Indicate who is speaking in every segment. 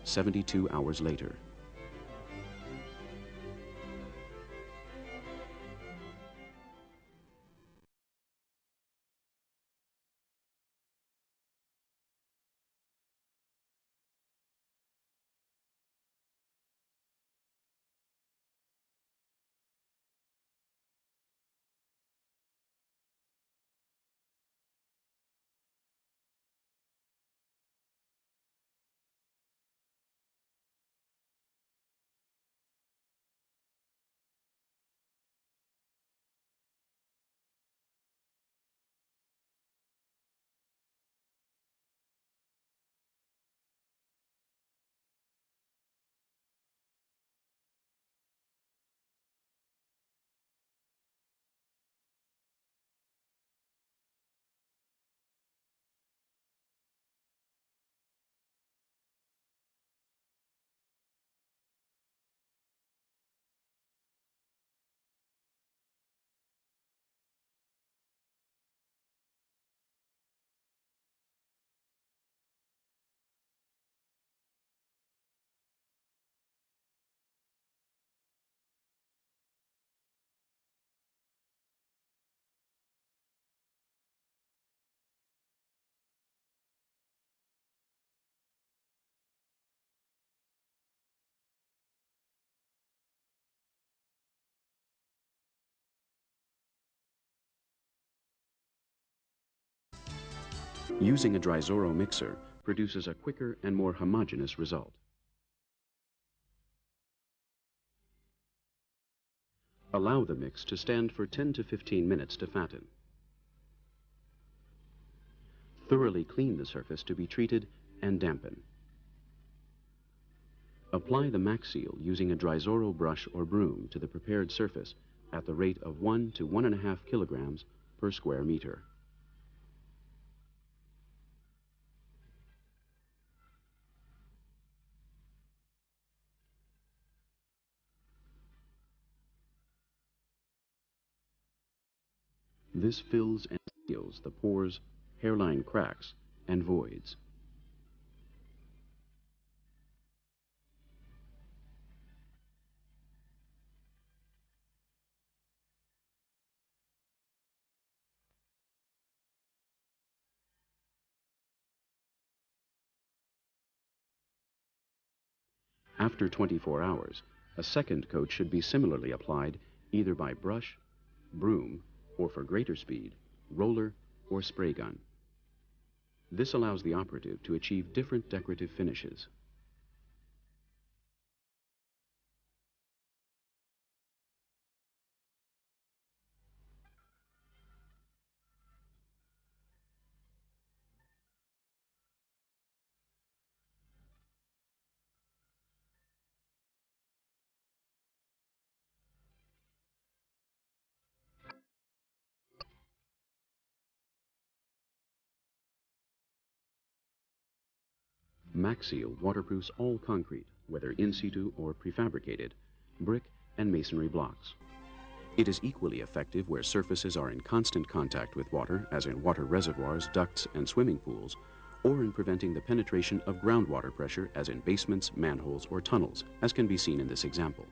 Speaker 1: 72 hours later. Using a Drizoro mixer produces a quicker and more homogeneous result. Allow the mix to stand for 10 to 15 minutes to fatten. Thoroughly clean the surface to be treated and dampen. Apply the Maxseal using a Drizoro brush or broom to the prepared surface at the rate of 1 to 1.5 kilograms per square meter. This fills and seals the pores, hairline cracks, and voids. After 24 hours, a second coat should be similarly applied either by brush, broom, or for greater speed, roller or spray gun. This allows the operative to achieve different decorative finishes. Maxseal waterproofs all concrete, whether in situ or prefabricated, brick and masonry blocks. It is equally effective where surfaces are in constant contact with water, as in water reservoirs, ducts, and swimming pools, or in preventing the penetration of groundwater pressure, as in basements, manholes, or tunnels, as can be seen in this example.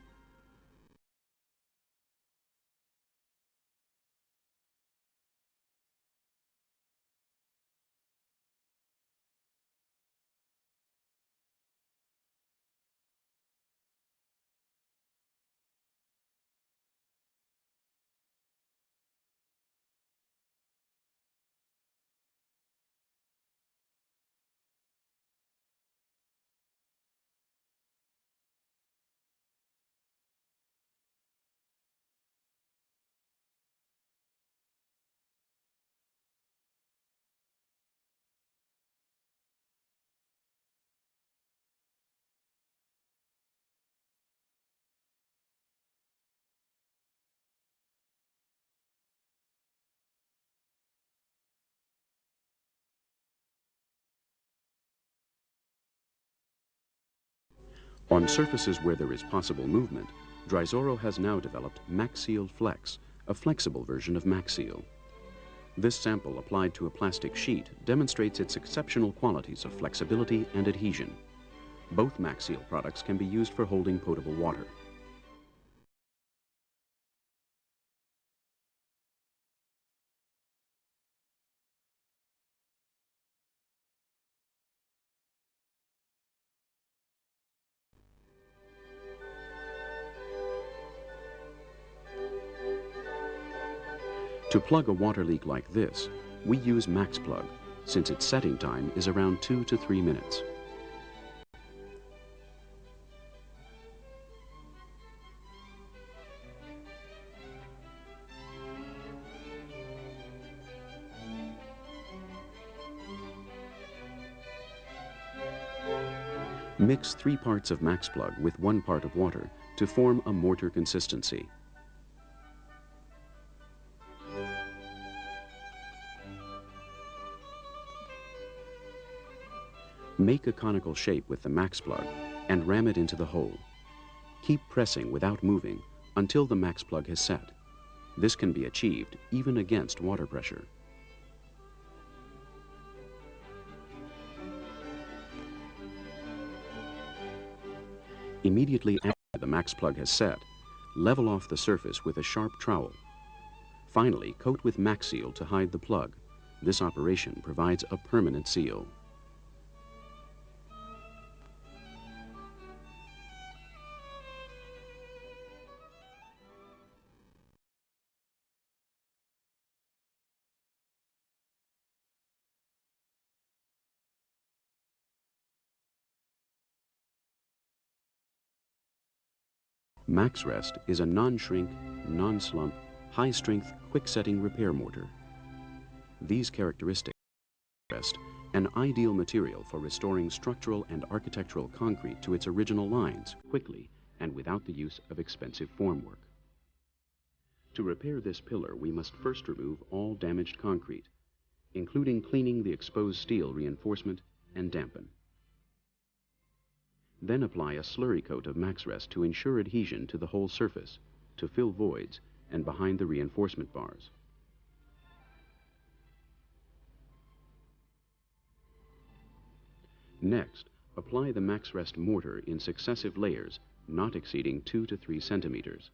Speaker 1: On surfaces where there is possible movement, Drizoro has now developed Maxseal Flex, a flexible version of Maxseal. This sample applied to a plastic sheet demonstrates its exceptional qualities of flexibility and adhesion. Both Maxseal products can be used for holding potable water. To plug a water leak like this, we use Maxplug, since its setting time is around 2 to 3 minutes. Mix 3 parts of Maxplug with 1 part of water to form a mortar consistency. Make a conical shape with the Maxplug and ram it into the hole. Keep pressing without moving until the Maxplug has set. This can be achieved even against water pressure. Immediately after the Maxplug has set, level off the surface with a sharp trowel. Finally, coat with Maxseal to hide the plug. This operation provides a permanent seal. Maxrest is a non-shrink, non-slump, high-strength, quick-setting repair mortar. These characteristics make Maxrest an ideal material for restoring structural and architectural concrete to its original lines quickly and without the use of expensive formwork. To repair this pillar, we must first remove all damaged concrete, including cleaning the exposed steel reinforcement and dampen. Then apply a slurry coat of Maxrest to ensure adhesion to the whole surface, to fill voids, and behind the reinforcement bars. Next, apply the Maxrest mortar in successive layers, not exceeding 2 to 3 centimeters.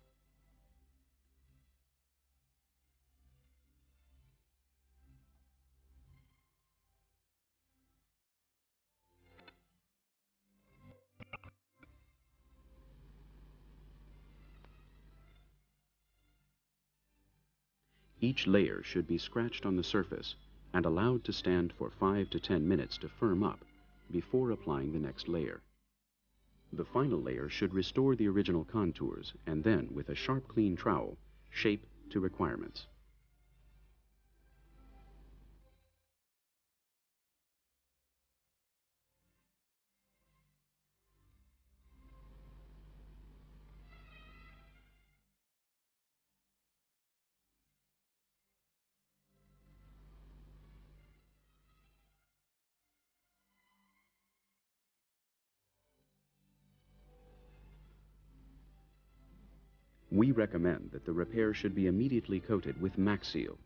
Speaker 1: Each layer should be scratched on the surface and allowed to stand for 5 to 10 minutes to firm up before applying the next layer. The final layer should restore the original contours and then, with a sharp clean trowel, shape to requirements. We recommend that the repair should be immediately coated with Maxseal.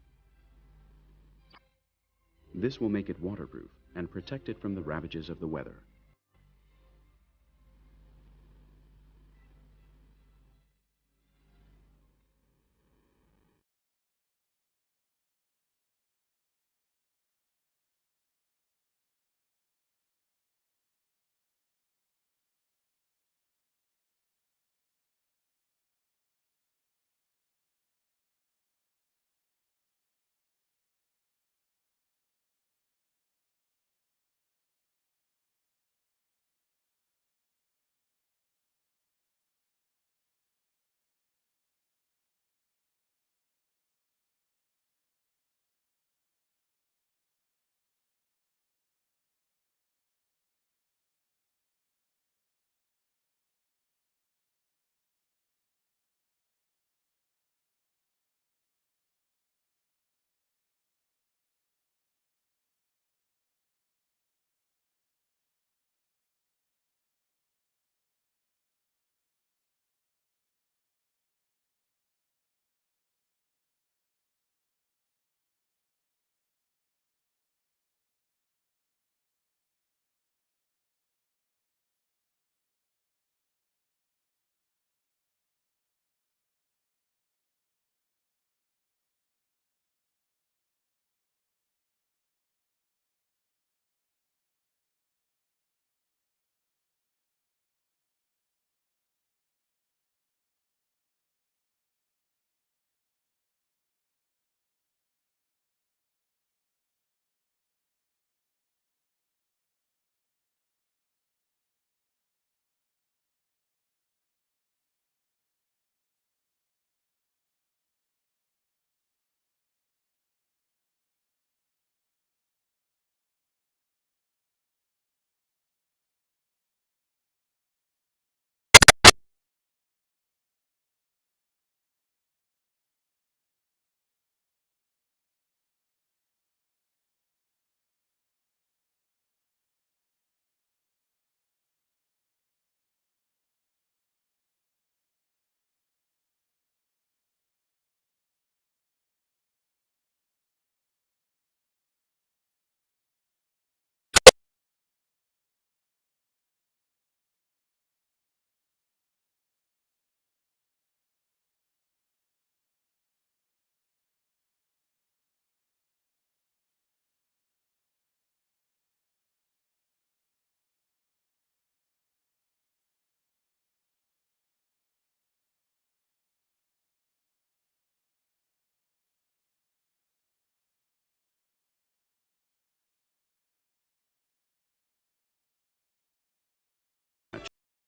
Speaker 1: This will make it waterproof and protect it from the ravages of the weather.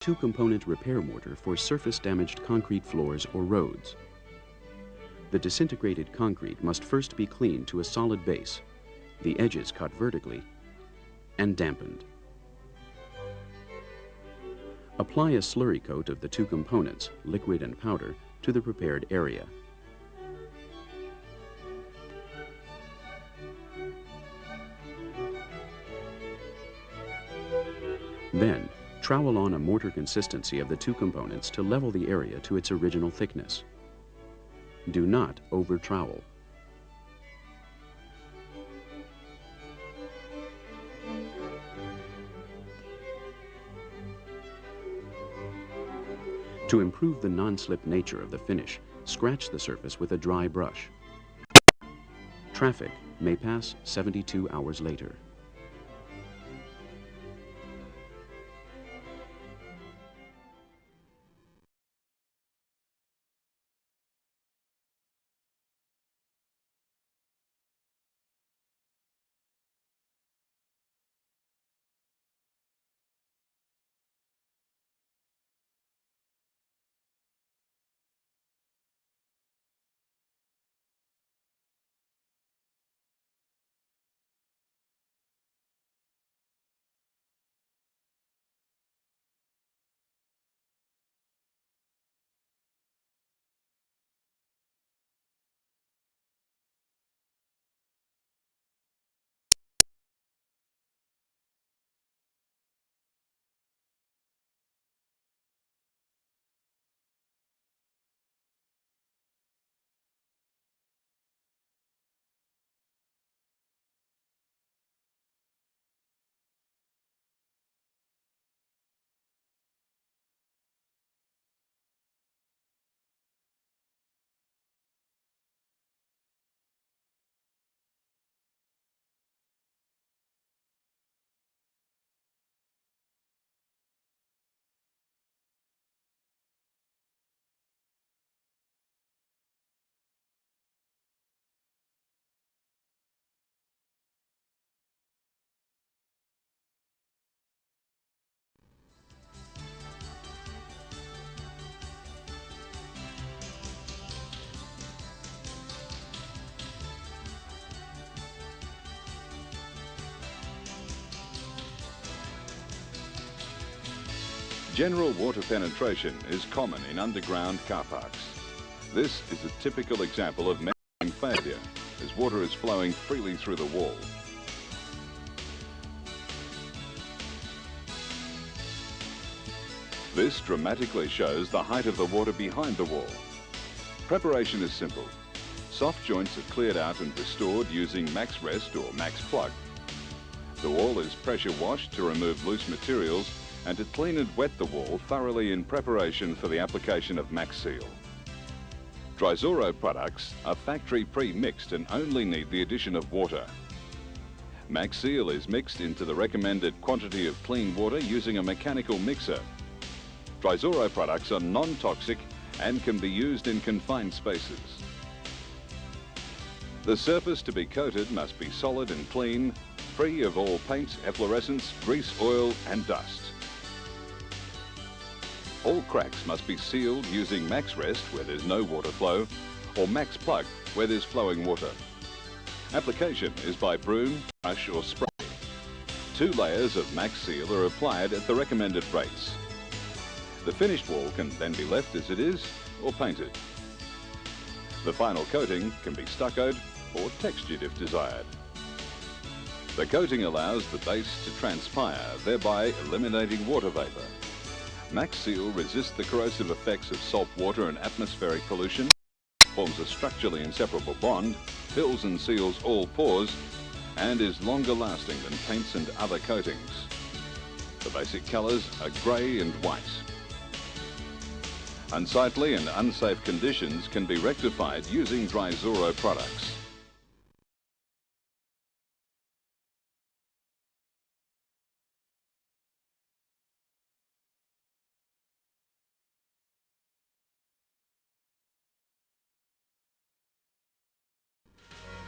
Speaker 1: two-component repair mortar for surface-damaged concrete floors or roads. The disintegrated concrete must first be cleaned to a solid base, the edges cut vertically, and dampened. Apply a slurry coat of the two components, liquid and powder, to the prepared area. Then, trowel on a mortar consistency of the two components to level the area to its original thickness. Do not over-trowel. To improve the non-slip nature of the finish, scratch the surface with a dry brush. Traffic may pass 72 hours later.
Speaker 2: General water penetration is common in underground car parks. This is a typical example of membrane failure, as water is flowing freely through the wall. This dramatically shows the height of the water behind the wall. Preparation is simple. Soft joints are cleared out and restored using Maxrest or Maxplug. The wall is pressure washed to remove loose materials and to clean and wet the wall thoroughly in preparation for the application of Maxseal. Drizoro products are factory pre-mixed and only need the addition of water. Maxseal is mixed into the recommended quantity of clean water using a mechanical mixer. Drizoro products are non-toxic and can be used in confined spaces. The surface to be coated must be solid and clean, free of all paint, efflorescence, grease, oil and dust. All cracks must be sealed using Maxrest where there's no water flow, or Maxplug where there's flowing water. Application is by broom, brush or spray. 2 layers of Maxseal are applied at the recommended rates. The finished wall can then be left as it is or painted. The final coating can be stuccoed or textured if desired. The coating allows the base to transpire, thereby eliminating water vapour. Maxseal resists the corrosive effects of salt water and atmospheric pollution, forms a structurally inseparable bond, fills and seals all pores, and is longer lasting than paints and other coatings. The basic colours are grey and white. Unsightly and unsafe conditions can be rectified using Drizoro products.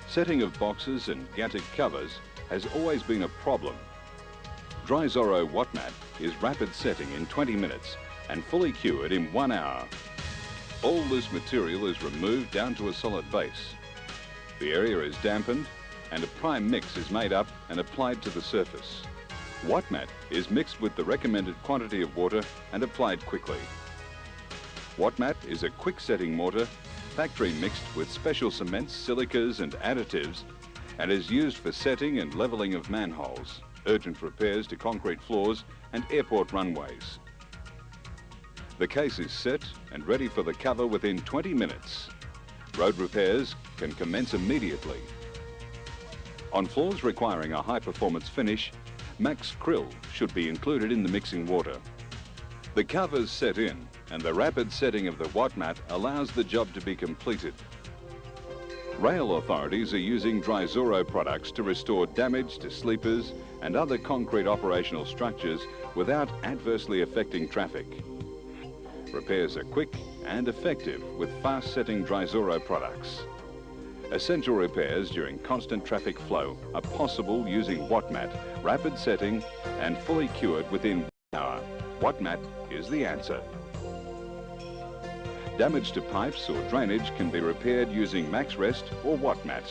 Speaker 2: Setting of boxes and gattic covers has always been a problem. Drizoro Watmat is rapid setting in 20 minutes and fully cured in 1 hour. All loose material is removed down to a solid base. The area is dampened and a prime mix is made up and applied to the surface. Watmat is mixed with the recommended quantity of water and applied quickly. Watmat is a quick setting mortar, factory mixed with special cements, silicas and additives, and is used for setting and levelling of manholes, urgent repairs to concrete floors and airport runways. The case is set and ready for the cover within 20 minutes. Road repairs can commence immediately. On floors requiring a high-performance finish, Maxgrip should be included in the mixing water. The cover's set in and the rapid setting of the Watmat allows the job to be completed. Rail authorities are using Drizoro products to restore damage to sleepers and other concrete operational structures without adversely affecting traffic. Repairs are quick and effective with fast-setting Drizoro products. Essential repairs during constant traffic flow are possible using Watmat, rapid setting and fully cured within 1 hour. Watmat is the answer. Damage to pipes or drainage can be repaired using Maxrest or Watmat.